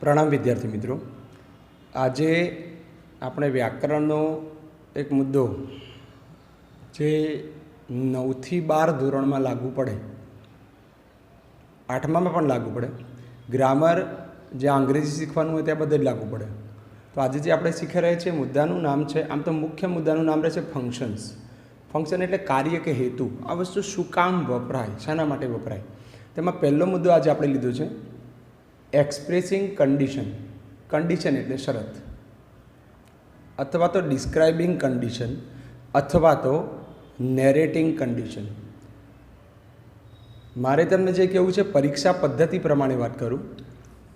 પ્રણામ વિદ્યાર્થી મિત્રો। આજે આપણે વ્યાકરણનો એક મુદ્દો જે 9 થી 12 ધોરણમાં લાગુ પડે, 8મામાં પણ લાગુ પડે, ગ્રામર જે અંગ્રેજી શીખવાનું હોય ત્યાં બધે જ લાગુ પડે। તો આજે જે આપણે શીખી રહ્યા છીએ મુદ્દાનું નામ છે, આમ તો મુખ્ય મુદ્દાનું નામ રહે છે ફંક્શન્સ। ફંક્શન એટલે કાર્ય કે હેતુ। આ વસ્તુ શું કામ વપરાય, શાના માટે વપરાય, તેમાં પહેલો મુદ્દો આજે આપણે લીધો છે એક્સપ્રેસિંગ કન્ડિશન। કન્ડિશન એટલે શરત, અથવા તો ડિસ્ક્રાઇબિંગ કન્ડિશન, અથવા તો નેરેટિંગ કન્ડિશન। મારે તમને જે કહેવું છે પરીક્ષા પદ્ધતિ પ્રમાણે વાત કરું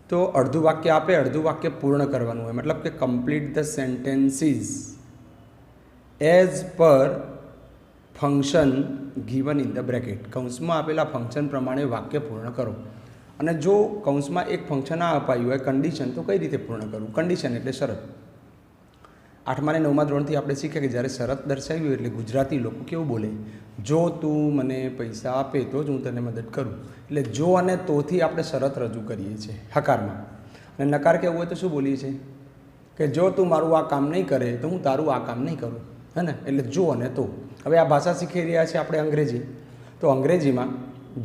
તો અડધું વાક્ય આપે, અડધું વાક્ય પૂર્ણ કરવાનું હોય, મતલબ કે complete the sentences as per function given in the bracket. કૌંસમાં આપેલા ફંક્શન પ્રમાણે વાક્ય પૂર્ણ કરો। અને જો કૌંસમાં એક ફંક્શન આ અપાયું હોય કન્ડિશન, તો કઈ રીતે પૂર્ણ કરવું? કન્ડિશન એટલે શરત। 8મા અને 9મા ધોરણથી આપણે શીખ્યા કે જ્યારે શરત દર્શાવી હોય એટલે ગુજરાતી લોકો કેવું બોલે, જો તું મને પૈસા આપે તો જ હું તને મદદ કરું। એટલે જો અને તોથી આપણે શરત રજૂ કરીએ છીએ હકારમાં। અને નકાર કહેવું હોય તો શું બોલીએ છીએ કે જો તું મારું આ કામ નહીં કરે તો હું તારું આ કામ નહીં કરું, હે ને? એટલે જો અને તો। હવે આ ભાષા શીખી રહ્યા છે આપણે અંગ્રેજી, તો અંગ્રેજીમાં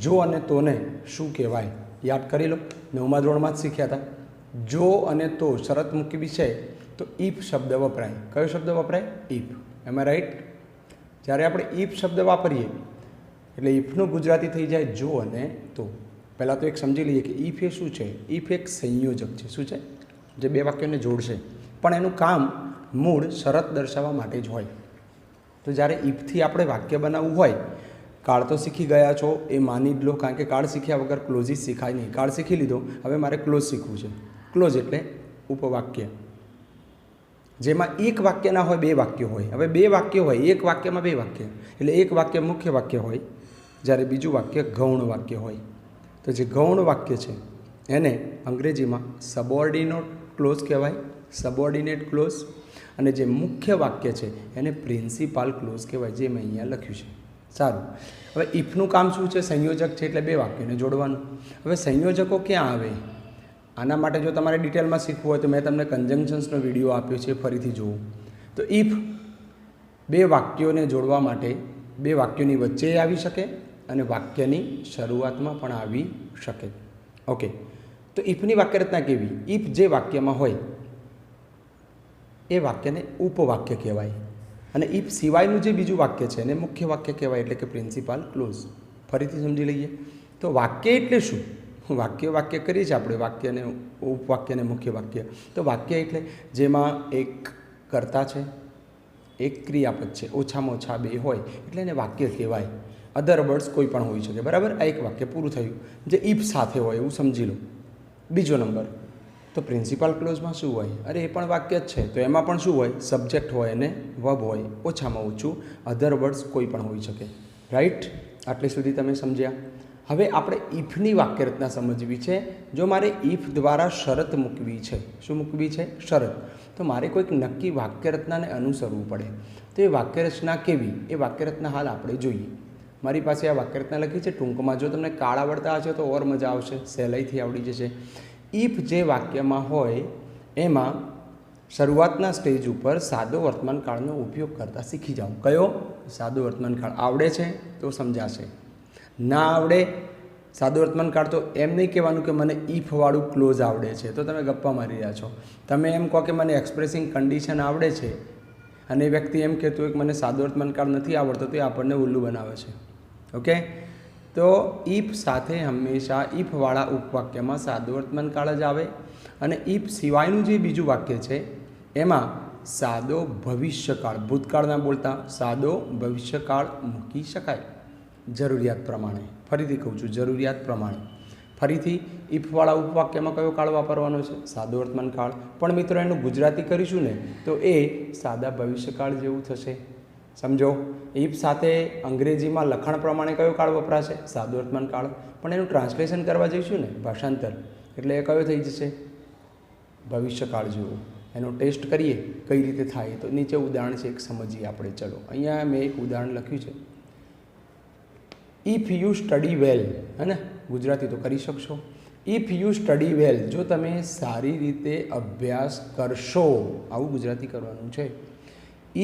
જો અને તોને શું કહેવાય યાદ કરી લો। 9મા ધોરણમાં જ શીખ્યા હતા। જો અને તો શરત મૂકવી છે તો ઇફ શબ્દ વપરાય। કયો શબ્દ વપરાય? ઇફ। એમ રાઈટ? જ્યારે આપણે ઇફ શબ્દ વાપરીએ એટલે ઇફનું ગુજરાતી થઈ જાય જો અને તો। પહેલાં તો એક સમજી લઈએ કે ઇફ એ શું છે? ઇફ એક સંયોજક છે। શું છે? જે બે વાક્યોને જોડશે, પણ એનું કામ મૂળ શરત દર્શાવવા માટે જ હોય। તો જ્યારે ઇફથી આપણે વાક્ય બનાવવું હોય, કાળ તો શીખી ગયા છો એ માની જ લો, કારણ કે કાળ શીખ્યા વગર ક્લોઝિસ શીખાય નહીં। કાળ શીખી લીધો, હવે મારે ક્લોઝ શીખવું છે। ક્લોઝ એટલે ઉપવાક્ય, જેમાં એક વાક્ય ના હોય, બે વાક્યો હોય। હવે બે વાક્ય હોય, એક વાક્યમાં બે વાક્ય, એટલે એક વાક્ય મુખ્ય વાક્ય હોય, જ્યારે બીજું વાક્ય ગૌણ વાક્ય હોય। તો જે ગૌણ વાક્ય છે એને અંગ્રેજીમાં સબઓર્ડિનેટ ક્લોઝ કહેવાય, સબઓર્ડિનેટ ક્લોઝ। અને જે મુખ્ય વાક્ય છે એને પ્રિન્સિપાલ ક્લોઝ કહેવાય, જે મેં અહીંયા લખ્યું છે। સારું, હવે ઇફનું કામ શું છે? સંયોજક છે એટલે બે વાક્યોને જોડવાનું। હવે સંયોજકો ક્યાં આવે? આના માટે જો તમારે ડિટેલમાં શીખવું હોય તો મેં તમને કન્જંક્શન્સનો વિડીયો આપ્યો છે, ફરીથી જુઓ। તો ઇફ બે વાક્યોને જોડવા માટે બે વાક્યોની વચ્ચે આવી શકે અને વાક્યની શરૂઆતમાં પણ આવી શકે। ઓકે, તો ઇફની વાક્યરચના કેવી? ઇફ જે વાક્યમાં હોય એ વાક્યને ઉપવાક્ય કહેવાય, અને ઇફ સિવાયનું જે બીજું વાક્ય છે એને મુખ્ય વાક્ય કહેવાય, એટલે કે પ્રિન્સિપાલ ક્લોઝ। ફરીથી સમજી લઈએ તો વાક્ય એટલે શું? વાક્ય કરીએ છીએ આપણે, વાક્યને ઉપવાક્યને મુખ્ય વાક્ય। તો વાક્ય એટલે જેમાં એક કર્તા છે, એક ક્રિયાપદ છે, ઓછામાં ઓછા બે હોય એટલે એને વાક્ય કહેવાય। અધર વર્ડ્સ કોઈ પણ હોઈ શકે, બરાબર? આ એક વાક્ય પૂરું થયું જે ઇફ સાથે હોય એવું સમજી લો। બીજો નંબર, તો પ્રિન્સિપાલ ક્લોઝમાં શું હોય? અરે એ પણ વાક્ય જ છે, તો એમાં પણ શું હોય? સબ્જેક્ટ હોય અને વર્બ હોય, ઓછામાં ઓછું અધર વર્ડ્સ કોઈ પણ હોઈ શકે। રાઈટ? આટલે સુધી તમે સમજ્યા? હવે આપણે ઇફની વાક્યરચના સમજવી છે। જો મારે ઇફ દ્વારા શરત મૂકવી છે, શું મૂકવી છે? શરત। તો મારે કોઈક નક્કી વાક્યરચનાને અનુસરવું પડે। તો એ વાક્યરચના કેવી? એ વાક્યરચના હાલ આપણે જોઈએ। મારી પાસે આ વાક્યરચના લખી છે ટૂંકમાં। જો તમને કાળ આવડતા હશે તો ઓર મજા આવશે, સહેલાઈથી આવડી જશે। ઇફ જે વાક્યમાં હોય એમાં શરૂઆતના સ્ટેજ ઉપર સાદો વર્તમાન કાળનો ઉપયોગ કરતા શીખી જાઓ। કયો? સાદો વર્તમાન કાળ। આવડે છે તો સમજાશે, ના આવડે સાદો વર્તમાન કાળ તો એમ નહીં કહેવાનું કે મને ઇફવાળું ક્લોઝ આવડે છે, તો તમે ગપ્પા મારી રહ્યા છો। તમે એમ કહો કે મને એક્સપ્રેસિંગ કન્ડિશન આવડે છે અને એ વ્યક્તિ એમ કહેતું હોય કે મને સાદો વર્તમાન કાળ નથી આવડતો, તો એ આપણને ઉલ્લુ બનાવે છે। ઓકે, તો ઇફ સાથે હંમેશા ઇફવાળા ઉપવાક્યમાં સાદો વર્તમાન કાળ જ આવે, અને ઇફ સિવાયનું જે બીજું વાક્ય છે એમાં સાદો ભવિષ્યકાળ, ભૂતકાળના બોલતા સાદો ભવિષ્યકાળ મૂકી શકાય જરૂરિયાત પ્રમાણે। ફરીથી કહું છું, જરૂરિયાત પ્રમાણે। ફરીથી ઇફવાળા ઉપવાક્યમાં કયો કાળ વાપરવાનો છે? સાદો વર્તમાન કાળ। પણ મિત્રો એનું ગુજરાતી કરીશું ને તો એ સાદા ભવિષ્યકાળ જેવું થશે, સમજો? ઇફ સાથે અંગ્રેજીમાં લખાણ પ્રમાણે કયો કાળ વપરાશે? સાદો વર્તમાન કાળ। પણ એનું ટ્રાન્સલેશન કરવા જઈશું ને, ભાષાંતર, એટલે એ કયો થઈ જશે? ભવિષ્યકાળ જેવો। એનો ટેસ્ટ કરીએ કઈ રીતે થાય તો નીચે ઉદાહરણ છે, એક સમજીએ આપણે। ચલો, અહીંયા મેં એક ઉદાહરણ લખ્યું છે, ઇફ યુ સ્ટડી વેલ, હે ને? ગુજરાતી તો કરી શકશો। ઇફ યુ સ્ટડી વેલ, જો તમે સારી રીતે અભ્યાસ કરશો, આવું ગુજરાતી કરવાનું છે.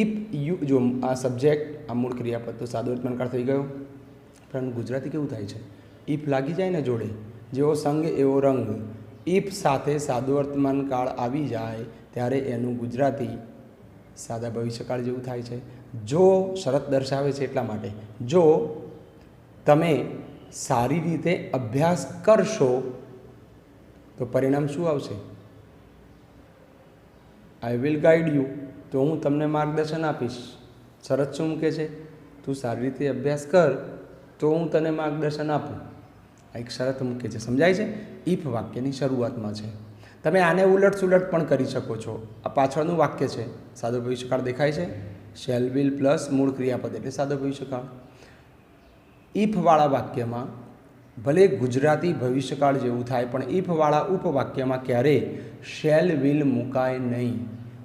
ઇફ યુ, જો આ સબ્જેક્ટ, આ મૂળ ક્રિયાપદ તો સાદો વર્તમાનકાળ થઈ ગયો, પણ ગુજરાતી કેવું થાય છે? ઇફ લાગી જાય ને જોડે, જેવો સંગ એવો રંગ. ઇફ સાથે સાદો વર્તમાનકાળ આવી જાય ત્યારે એનું ગુજરાતી સાદા ભવિષ્યકાળ જેવું થાય છે. જો શરત દર્શાવે છે એટલા માટે, જો તમે સારી રીતે અભ્યાસ કરશો તો પરિણામ શું આવશે? આઈ વિલ ગાઈડ યુ, તો હું તમને માર્ગદર્શન આપીશ. શરત શું મૂકે છે? તું સારી રીતે અભ્યાસ કર તો હું તને માર્ગદર્શન આપું. આ એક શરત મૂકે છે. સમજાય છે? ઇફ વાક્યની શરૂઆતમાં છે. તમે આને ઉલટ સુલટ પણ કરી શકો છો. આ પાછળનું વાક્ય છે, સાદો ભવિષ્યકાળ દેખાય છે, શેલ વિલ પ્લસ મૂળ ક્રિયાપદ એટલે સાદો ભવિષ્યકાળ. ઇફવાળા વાક્યમાં ભલે ગુજરાતી ભવિષ્યકાળ જેવું થાય, પણ ઇફવાળા ઉપવાક્યમાં ક્યારેય શેલ વિલ મુકાય નહીં.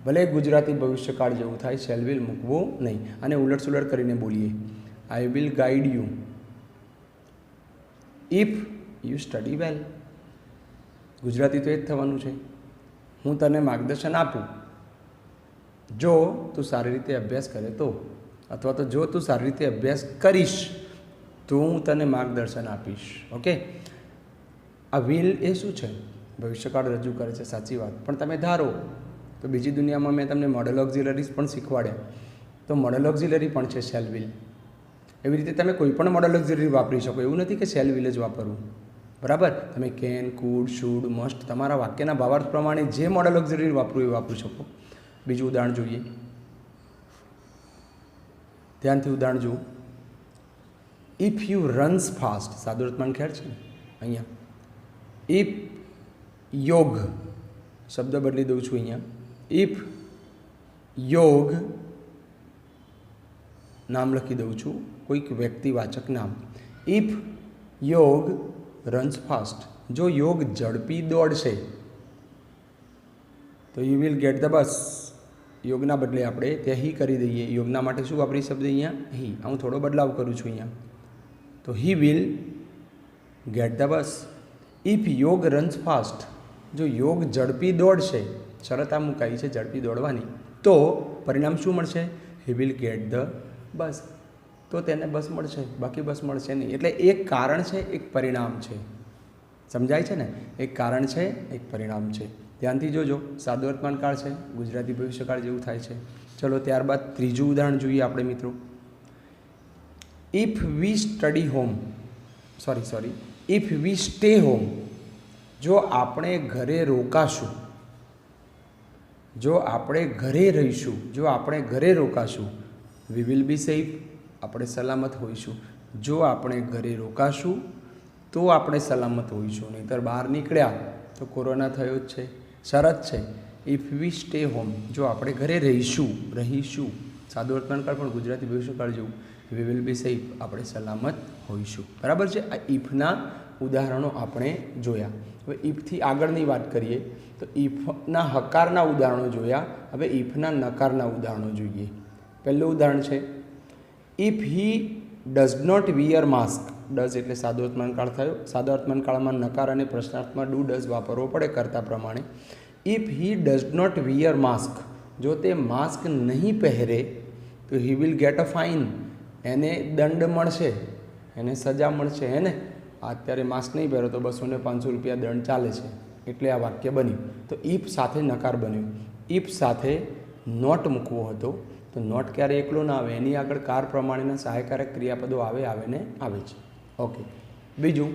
ભલે ગુજરાતી ભવિષ્યકાળ જેવું થાય, શેલ વિલ મૂકવું નહીં. અને ઉલટ સુલટ કરીને બોલીએ, I will guide you if you study વેલ. ગુજરાતી તો એ જ થવાનું છે. હું તને માર્ગદર્શન આપું જો તું સારી રીતે અભ્યાસ કરે તો, અથવા તો જો તું સારી રીતે અભ્યાસ કરીશ તો હું તને માર્ગદર્શન આપીશ. ઓકે, આ વિલ એ શું છે? ભવિષ્યકાળ રજૂ કરે છે, સાચી વાત. પણ તમે ધારો તો બીજી દુનિયામાં મેં તમને મોડલ ઓક્ઝિલરીઝ પણ શીખવાડ્યા, તો મોડલ ઓક્ઝિલરી પણ છે શેલ વિલ. એવી રીતે તમે કોઈ પણ મોડલ ઓક્ઝિલરી વાપરી શકો, એવું નથી કે શેલ વિલ જ વાપરવું. બરાબર? તમે કેન, કુડ, શુડ, મસ્ટ, તમારા વાક્યના ભાવાર્થ પ્રમાણે જે મોડલ ઓક્ઝિલરી વાપરવું એ વાપરી શકો. બીજું ઉદાહરણ જોઈએ, ધ્યાનથી ઉદાહરણ જુઓ. ઇફ યુ રન્સ ફાસ્ટ, સાદો વર્તમાન ખ્યાલ છે ને અહીંયા. ઇફ યોગ, શબ્દ બદલી દઉં છું અહીંયા. ઇફ યોગ નામ લખી દઉં છું, કોઈક વ્યક્તિવાચક નામ. ઇફ યોગ રન્સ ફાસ્ટ, જો યોગ ઝડપી દોડશે તો you will get the bus. યોગના બદલે આપણે ત્યાં હી કરી દઈએ. યોગના માટે શું વાપરી શબ્દ અહીંયા? હી. હું થોડો બદલાવ કરું છું અહીંયા, તો he will get the bus. If યોગ રન્સ ફાસ્ટ, જો યોગ ઝડપી દોડશે, શરત આ મુકાઈ છે ઝડપી દોડવાની, તો પરિણામ શું મળશે? હી વિલ ગેટ ધ બસ. તો તેને બસ મળશે, બાકી બસ મળશે નહીં. એટલે એક કારણ છે, એક પરિણામ છે. સમજાય છે ને? એક કારણ છે, એક પરિણામ છે. ધ્યાનથી જોજો. સાદો વર્તમાનકાળ છે, ગુજરાતી ભવિષ્યકાળ જેવું થાય છે. ચલો ત્યારબાદ ત્રીજું ઉદાહરણ જોઈએ આપણે મિત્રો. If V study home, if V stay home, જો આપણે ઘરે રોકાશું, જો આપણે ઘરે રહીશું, જો આપણે ઘરે રોકાશું, વી વિલ બી સેફ, આપણે સલામત હોઈશું. જો આપણે ઘરે રોકાશું તો આપણે સલામત હોઈશું, નહીંતર બહાર નીકળ્યા તો કોરોના થયો જ છે. શરત છે ઇફ વી સ્ટે હોમ, જો આપણે ઘરે રહીશું, સાદો વર્તમાનકાળ પણ ગુજરાતી ભવિષ્યકાળ જેવું, વી વિલ બી સેફ, આપણે સલામત હોઈશું. બરાબર છે? આ ઇફના ઉદાહરણો આપણે જોયા. હવે ઇફથી આગળની વાત કરીએ તો ઇફના હકારના ઉદાહરણો જોયા. હવે ઇફના નકારના ઉદાહરણો જોઈએ. પહેલું ઉદાહરણ છે if he does not wear mask. Does એટલે સાદો વર્તમાનકાળ થયો. સાદા વર્તમાનકાળમાં નકાર અને પ્રશ્નાર્થમાં ડુ ડઝ વાપરવો પડે કરતા પ્રમાણે. If he does not wear mask, જો તે માસ્ક નહીં પહેરે તો he will get a fine, એને દંડ મળશે, એને સજા મળશે. હે ને? અત્યારે માસ્ક નહીં પહેરો તો 200 ને 500 રૂપિયા દંડ ચાલે છે. એટલે આ વાક્ય બન્યું. તો ઇફ સાથે નકાર બન્યો. ઇફ સાથે નોટ મૂકવો હતો તો નોટ ક્યારે એકલો ના આવે, એની આગળ કાર પ્રમાણેના સહાયકારક ક્રિયાપદો આવે ને આવે છે. ઓકે. બીજું,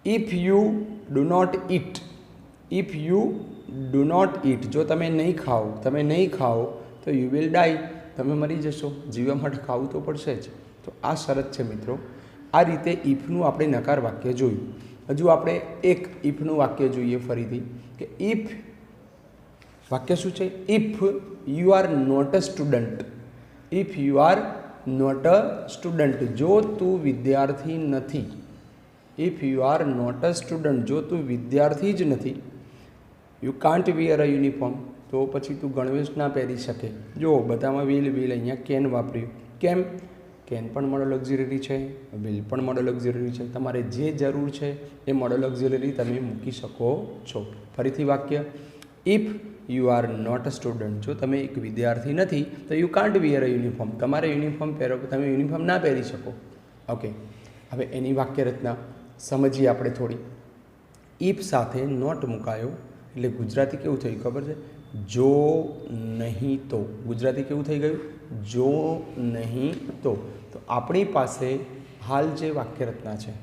if you do not it, if you do not it, જો તમે નહીં ખાઓ તો યુ વિલ ડાઈ, તમે મરી જશો. જીવવા માટે ખાવું તો પડશે જ. તો આ શરત છે મિત્રો. આ રીતે ઇફનું આપણે નકાર વાક્ય જોયું. હજુ આપણે એક ઇફનું વાક્ય જોઈએ ફરીથી, કે ઇફ વાક્ય શું છે? If you are not a student, if you are not a student, જો તું વિદ્યાર્થી નથી. If you are not a student, જો તું વિદ્યાર્થી જ નથી. You can't wear a uniform, તો પછી તું ગણવેશ ના પહેરી શકે. જો બધામાં વિલ અહીંયા કેન વાપર્યું. કેમ? કેન પણ મોડલ ઓક્ઝિલરી છે, વિલ પણ મોડલ ઓક્ઝિલરી છે. તમારે જે જરૂર છે એ મોડલ ઓક્ઝિલરી તમે મૂકી શકો છો. ફરીથી વાક્ય, if you are not a student, જો તમે એક વિદ્યાર્થી નથી તો you can't wear a uniform, તમારે યુનિફોર્મ પહેરો, તમે યુનિફોર્મ ના પહેરી શકો. ઓકે, હવે એની વાક્ય રચના સમજીએ આપણે થોડી. ઇફ સાથે નોટ મુકાયો એટલે ગુજરાતી કેવું થયું ખબર છે? જો નહીં તો. ગુજરાતી કેવું થઈ ગયું? જો નહીં તો. તો આપણી પાસે હાલ જે વાક્ય રચના છે,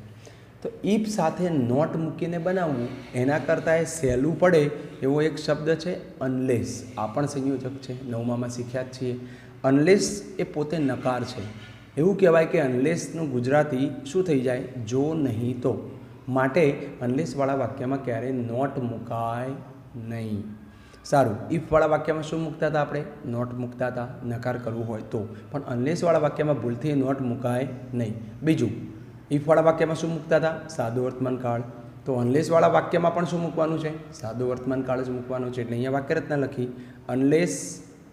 તો ઇફ સાથે નોટ મૂકીને બનાવવું એના કરતાં એ સહેલું પડે એવો એક શબ્દ છે અનલેસ. આ પણ સંયોજક છે, 9માં શીખ્યા જ છીએ. અનલેસ એ પોતે નકાર છે. એવું કહેવાય કે અનલેસનું ગુજરાતી શું થઈ જાય? જો નહીં તો. માટે અનલેસવાળા વાક્યમાં ક્યારેય નોટ મુકાય નહીં. સારું, ઇફવાળા વાક્યમાં શું મૂકતા હતા આપણે? નોટ મૂકતા હતા, નકાર કરવું હોય તો. પણ અનલેસવાળા વાક્યમાં ભૂલથી નોટ મુકાય નહીં. બીજું, ઇફવાળા વાક્યમાં શું મૂકતા હતા? સાદો વર્તમાન કાળ. તો અનલેસવાળા વાક્યમાં પણ શું મૂકવાનું છે? સાદો વર્તમાન કાળ જ મૂકવાનું છે. એટલે અહીંયા વાક્યરચના લખી અનલેસ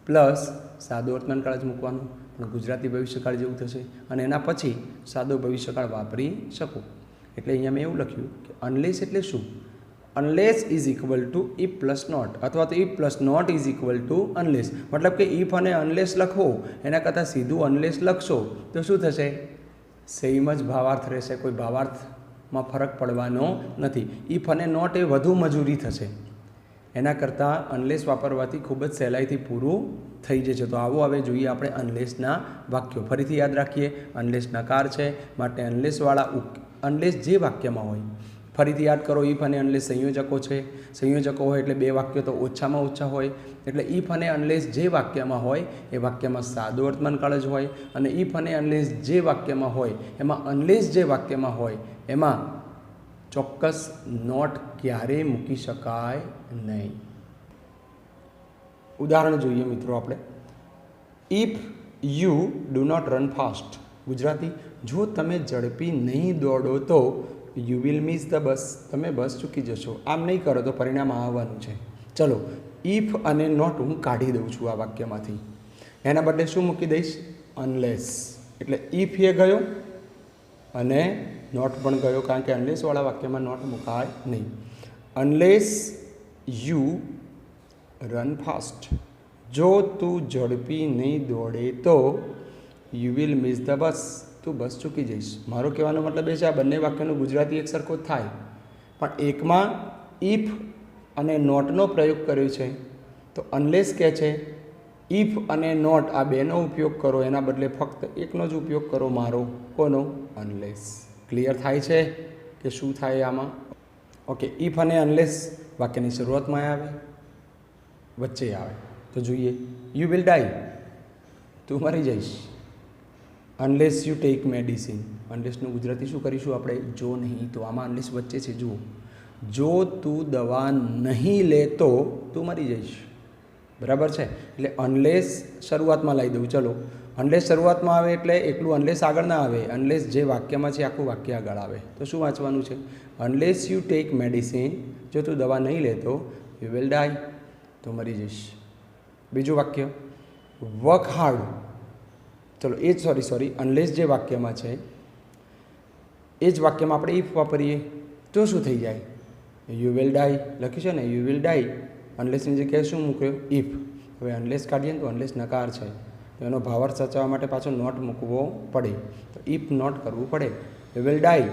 પ્લસ સાદો વર્તમાન કાળ જ મૂકવાનું, પણ ગુજરાતી ભવિષ્યકાળ જેવું થશે. અને એના પછી સાદો ભવિષ્યકાળ વાપરી શકો. એટલે અહીંયા મેં એવું લખ્યું કે અનલેસ એટલે શું? Unless is equal to if plus not, અથવા તો if plus not is equal to unless. મતલબ કે ઇફ અને અનલેસ લખવો એના કરતાં સીધું અનલેસ લખશો તો શું થશે? સેમ જ ભાવાર્થ રહેશે, કોઈ ભાવાર્થમાં ફરક પડવાનો નથી. ઇફ અને નોટ એ વધુ મજૂરી થશે, એના કરતાં અનલેસ વાપરવાથી ખૂબ જ સહેલાઈથી પૂરું થઈ જશે. તો આવો હવે જોઈએ આપણે અનલેસના વાક્યો. ફરીથી યાદ રાખીએ, અનલેસ નકાર છે, માટે અનલેસ જે વાક્યમાં હોય, ફરીથી યાદ કરો, ઇફ અને અનલેસ સંયોજકો છે. સંયોજકો હોય એટલે બે વાક્યો તો ઓછામાં ઓછા હોય. એટલે ઇફ અને અનલેસ જે વાક્યમાં હોય એ વાક્યમાં સાદો વર્તમાન કાળ જ હોય. અને ઇફ અને અનલેસ જે વાક્યમાં હોય એમાં અનલેસ જે વાક્યમાં હોય એમાં ચોક્કસ નોટ ક્યારેય મૂકી શકાય નહીં. ઉદાહરણ જોઈએ મિત્રો આપણે. If you do not run fast. Gujarati, જો તમે ઝડપી નહીં દોડો તો you will miss the bus, તમે બસ ચૂકી જશો. આમ નહીં કરો તો પરિણામ આવવાનું છે. ચલો, ઇફ અને નોટ હું કાઢી દઉં છું આ વાક્યમાંથી. એના બદલે શું મૂકી દઈશ? અનલેસ. એટલે ઇફ એ ગયો અને નોટ પણ ગયો, કારણ કે અનલેસવાળા વાક્યમાં નોટ મુકાય નહીં. અનલેસ યુ રન ફાસ્ટ, જો તું ઝડપી નહીં દોડે તો યુ વિલ મિસ ધ બસ, તું બસ ચૂકી જઈશ. મારો કહેવાનો મતલબ એ છે આ બંને વાક્યનું ગુજરાતી એક સરખો થાય, પણ એકમાં ઇફ અને નોટનો પ્રયોગ કર્યો છે, તો અનલેસ કહે છે ઇફ અને નોટ આ બેનો ઉપયોગ કરો, એના બદલે ફક્ત એકનો જ ઉપયોગ કરો. મારો કોનો? અનલેસ. ક્લિયર થાય છે કે શું થાય આમાં? ઓકે, ઇફ અને અનલેસ વાક્યની શરૂઆતમાં આવે, વચ્ચે આવે. તો જોઈએ, યુ વિલ ડાઈ, તું મરી જઈશ. Unless you take medicine. અનલેસનું ગુજરાતી શું કરીશું આપણે? જો નહીં તો. આમાં અનલેસ વચ્ચે છે, જુઓ. જો તું દવા નહીં લે તો તું મરી જઈશ. બરાબર છે? એટલે અનલેસ શરૂઆતમાં લાવી દઉં. ચલો, અનલેસ શરૂઆતમાં આવે એટલે એકલું અનલેસ આગળ ના આવે, અનલેસ જે વાક્યમાં છે આખું વાક્ય આગળ આવે. તો શું વાંચવાનું છે? અનલેસ યુ ટેક મેડિસિન, જો તું દવા નહીં લેતો યુ વિલ ડાઈ, તો મરી જઈશ. બીજું વાક્ય, વર્ક હાર્ડ. ચલો, એ જ સોરી અનલેસ જે વાક્યમાં છે એ જ વાક્યમાં આપણે ઇફ વાપરીએ તો શું થઈ જાય? યુ વિલ ડાઈ લખ્યું છે ને, યુ વિલ ડાઈ. અનલેસની જગ્યાએ શું મૂક્યો? ઇફ. હવે અનલેસ કાઢીએ ને તો અનલેસ નકાર છે, તો એનો ભાવાર્થ સાચવવા માટે પાછો નોટ મૂકવો પડે. તો ઇફ નોટ કરવું પડે. You will die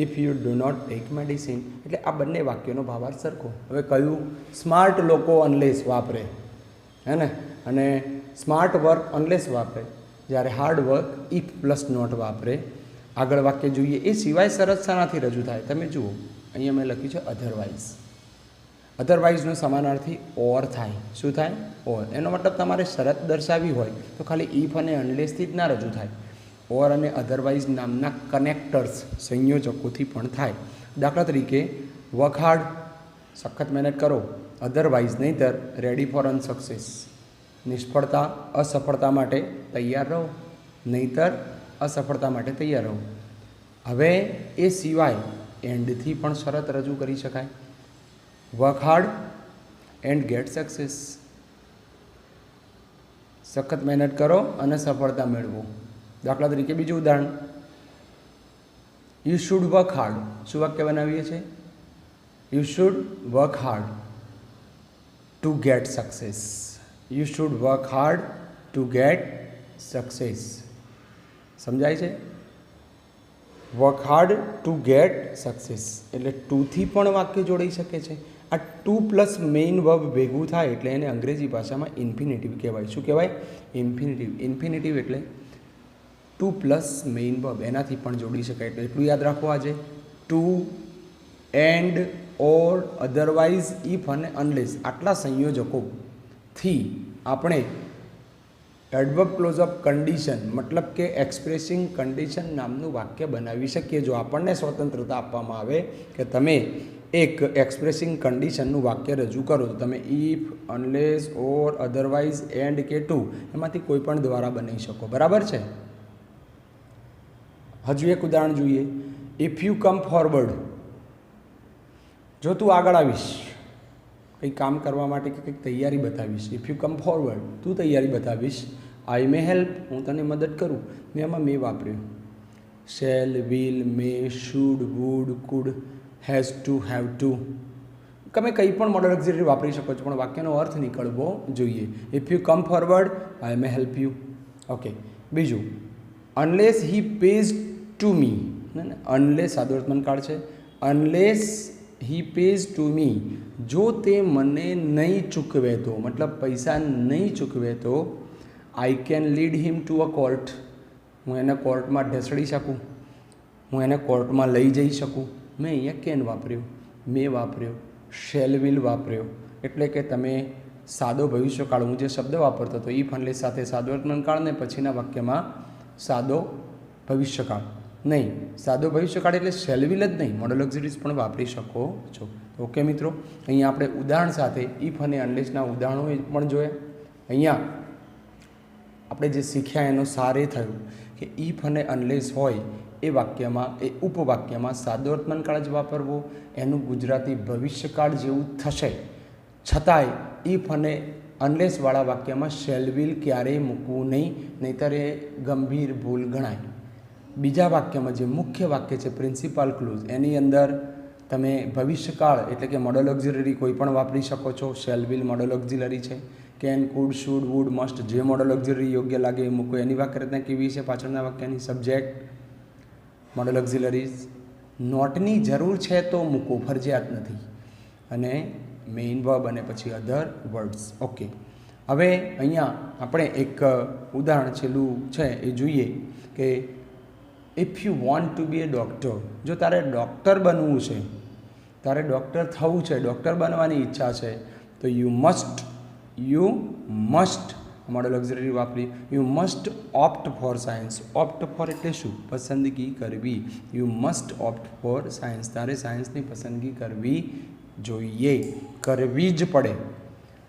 if you do not take medicine. એટલે આ બંને વાક્યોનો ભાવાર્થ સરખો. હવે કયું? સ્માર્ટ લોકો અનલેસ વાપરે, હે ને, અને સ્માર્ટ વર્ક અનલેસ વાપરે, જ્યારે hard work if plus not વાપરે. આગળ વાક્ય જોઈએ. એ સિવાય શરત શાનાથી રજૂ થાય? તમે જુઓ, અહીંયા મેં લખ્યું છે અધરવાઇઝ. અધરવાઇઝનો સમાનાર્થી ઓર થાય. શું થાય? ઓર. એનો મતલબ તમારે શરત દર્શાવી હોય તો ખાલી ઇફ અને અનલેસથી જ ના રજૂ થાય, ઓર અને અધરવાઇઝ નામના કનેક્ટર્સ સંયોજકોથી પણ થાય. દાખલા તરીકે, વર્ક હાર્ડ, સખત મહેનત કરો, અધરવાઇઝ નહીંતર રેડી ફોર અનસક્સેસ, નિષ્ફળતા અસફળતા માટે તૈયાર રહો, નહીંતર અસફળતા માટે તૈયાર રહો. હવે એ સિવાય એન્ડથી પણ શરત રજૂ કરી શકાય. Work hard and gate success, સખત મહેનત કરો અને સફળતા મેળવો. દાખલા તરીકે બીજું ઉદાહરણ, યુ શુડ વર્ક હાર્ડ. શું વાક્ય બનાવીએ છીએ? You should work hard two gate success. You should work hard two gate success. સમજાય છે? Work hard two gate success એટલે ટુથી પણ વાક્ય જોડાઈ શકે છે. આ ટુ પ્લસ મેઇન વર્બ ભેગું થાય એટલે એને અંગ્રેજી ભાષામાં ઇન્ફિનિટિવ કહેવાય. શું કહેવાય? ઇન્ફિનિટિવ. ઇન્ફિનિટિવ એટલે ટુ પ્લસ મેઇન વર્બ, એનાથી પણ જોડી શકાય. એટલે એટલું યાદ રાખો આજે, to, and, or, otherwise, if અને અનલેસ આટલા સંયોજકોથી આપણે એડવર્બ ક્લોઝ ઓફ કન્ડિશન મતલબ કે એક્સપ્રેસિંગ કન્ડિશન નામનું વાક્ય બનાવી શકીએ. જો આપણને સ્વતંત્રતા આપવામાં આવે કે તમે એક એક્સપ્રેસિંગ કન્ડિશનનું વાક્ય રજૂ કરો તો તમે if, unless, or, otherwise, and કે ટુ એમાંથી કોઈ પણ દ્વારા બનાવી શકો. બરાબર છે? હજુ એક ઉદાહરણ જોઈએ. ઇફ યુ કમ ફોરવર્ડ, જો તું આગળ આવીશ કંઈક કામ કરવા માટે કે કંઈક તૈયારી બતાવીશ. ઇફ યુ કમ ફોરવર્ડ, તું તૈયારી બતાવીશ. આઈ મે હેલ્પ, હું તને મદદ કરું. મેં એમાં મે વાપર્યું. Shall, will, may, should, would, could, has to, have to. તમે કંઈ પણ મોડલ ઓક્ઝિલરી વાપરી શકો છો પણ વાક્યનો અર્થ નીકળવો જોઈએ. If you come forward, I may help you. Okay. બીજું, unless he pays to me. Unless સાદુર્થમન કાળ છે. Unless he pays to me, જો તે મને નહીં ચૂકવે તો, મતલબ પૈસા નહીં ચૂકવે તો, I can lead him to a court, હું એને કોર્ટમાં ઢસડી શકું, હું એને કોર્ટમાં લઈ જઈ શકું. મેં અહીંયા કેન વાપર્યું, મેં વાપર્યો, શેલ વિલ વાપર્યો. એટલે કે તમે સાદો ભવિષ્યકાળ, હું જે શબ્દ વાપરતો હતો ઇફ અનલેસ સાથે સાદો વર્તમાનકાળ ને પછીના વાક્યમાં સાદો ભવિષ્યકાળ. નહીં, સાદો ભવિષ્યકાળ એટલે શેલ વિલ જ નહીં, મોડલ ઓક્ઝિલરીઝ પણ વાપરી શકો છો. ઓકે મિત્રો, અહીંયા આપણે ઉદાહરણ સાથે ઇફ અને અનલેસના ઉદાહરણો પણ જોયા. અહીંયા આપણે જે શીખ્યા એનો સાર એ થયું કે ઇફ અને અનલેસ હોય એ વાક્યમાં, એ ઉપવાક્યમાં સાદો વર્તમાનકાળ જ વાપરવો, એનું ગુજરાતી ભવિષ્યકાળ જેવું થશે. છતાંય ઇફ અને અનલેસવાળા વાક્યમાં શેલ વિલ ક્યારેય મૂકવું નહીં, નહીંતર એ ગંભીર ભૂલ ગણાય. બીજા વાક્યમાં જે મુખ્ય વાક્ય છે પ્રિન્સિપાલ ક્લોઝ, એની અંદર તમે ભવિષ્યકાળ એટલે કે મોડલ ઓક્ઝિલરી કોઈ પણ વાપરી શકો છો. શેલ વિલ મોડલ ઓક્ઝિલરી છે. Can, could, should, would, must જે મોડલ ઓક્ઝિલરી યોગ્ય લાગે એ મૂકો. એની વાક્યરચના કેવી છે પાછળના વાક્યની? Subject, modal auxiliaries. નોટની જરૂર છે તો મૂકો, ફરજિયાત નથી. અને મેઇન વર્બ અને પછી અધર વર્ડ્સ. ઓકે. હવે અહીંયા આપણે એક ઉદાહરણ છેલ્લું છે એ જોઈએ કે if you want to be a doctor, જો તારે ડૉક્ટર બનવું છે, તારે ડૉક્ટર થવું છે, ડૉક્ટર બનવાની ઈચ્છા છે, તો યુ મસ્ટ મોડલ ઓક્ઝિલરી વાપરી. You must opt for science. Opt for એટલે શું? પસંદગી કરવી. You must opt for science, તારે સાયન્સની પસંદગી કરવી જોઈએ, કરવી જ પડે.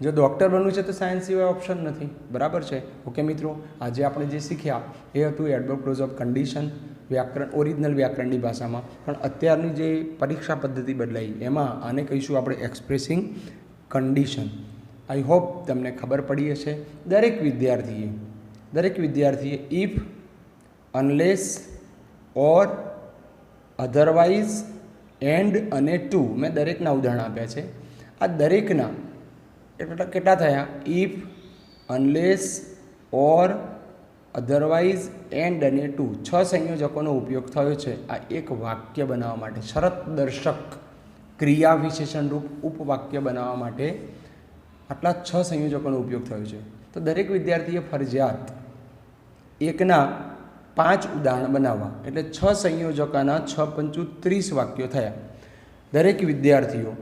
જો ડૉક્ટર બનવું છે તો સાયન્સ સિવાય ઓપ્શન નથી. બરાબર છે? ઓકે મિત્રો, આજે આપણે જે શીખ્યા એ હતું એડવર્બ ક્લોઝ ઓફ કન્ડિશન, વ્યાકરણ, ઓરિજિનલ વ્યાકરણની ભાષામાં. પણ અત્યારની જે પરીક્ષા પદ્ધતિ બદલાઈ એમાં આને કહીશું આપણે એક્સપ્રેસિંગ કન્ડિશન. આઈ હોપ તમને ખબર પડી હશે. દરેક વિદ્યાર્થીએ if, unless, or, otherwise, and અને ટુ મેં દરેકના ઉદાહરણ આપ્યા છે. આ દરેકના કેટલા થયા? If, unless, or, otherwise, and અને ટુ 6 સંયોજકોનો ઉપયોગ થયો છે આ એક વાક્ય બનાવવા માટે. શરત દર્શક ક્રિયા વિશેષણ રૂપ ઉપવાક્ય બનાવવા માટે આટલા 6 સંયોજકોનો ઉપયોગ થયો છે. તો દરેક વિદ્યાર્થીએ ફરજિયાત એકના 5 ઉદાહરણ બનાવવા, એટલે 6 સંયોજકોના 6 પંચુ 30 વાક્યો થયા. દરેક વિદ્યાર્થીઓ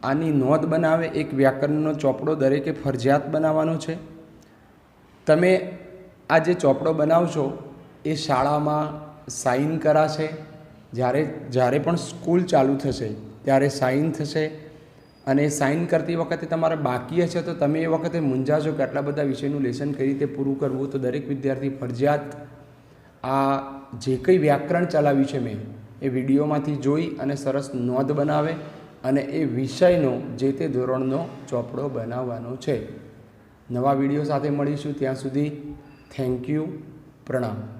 આની નોંધ બનાવે. એક વ્યાકરણનો ચોપડો દરેકે ફરજિયાત બનાવવાનો છે. તમે આ જે ચોપડો બનાવશો એ શાળામાં સાઇન કરાશે. જ્યારે પણ સ્કૂલ ચાલુ થશે ત્યારે સાઇન થશે. અને સાઇન કરતી વખતે તમારે બાકી હશે તો તમે એ વખતે મૂંઝાશો કે આટલા બધા વિષયનું લેસન કઈ રીતે પૂરું કરવું. તો દરેક વિદ્યાર્થી ફરજિયાત આ જે કંઈ વ્યાકરણ ચલાવ્યું છે મેં એ વિડીયોમાંથી જોઈ અને સરસ નોંધ બનાવે અને એ વિષયનો જે તે ધોરણનો ચોપડો બનાવવાનો છે. નવા વિડીયો સાથે મળીશું. ત્યાં સુધી થેન્ક યુ. પ્રણામ.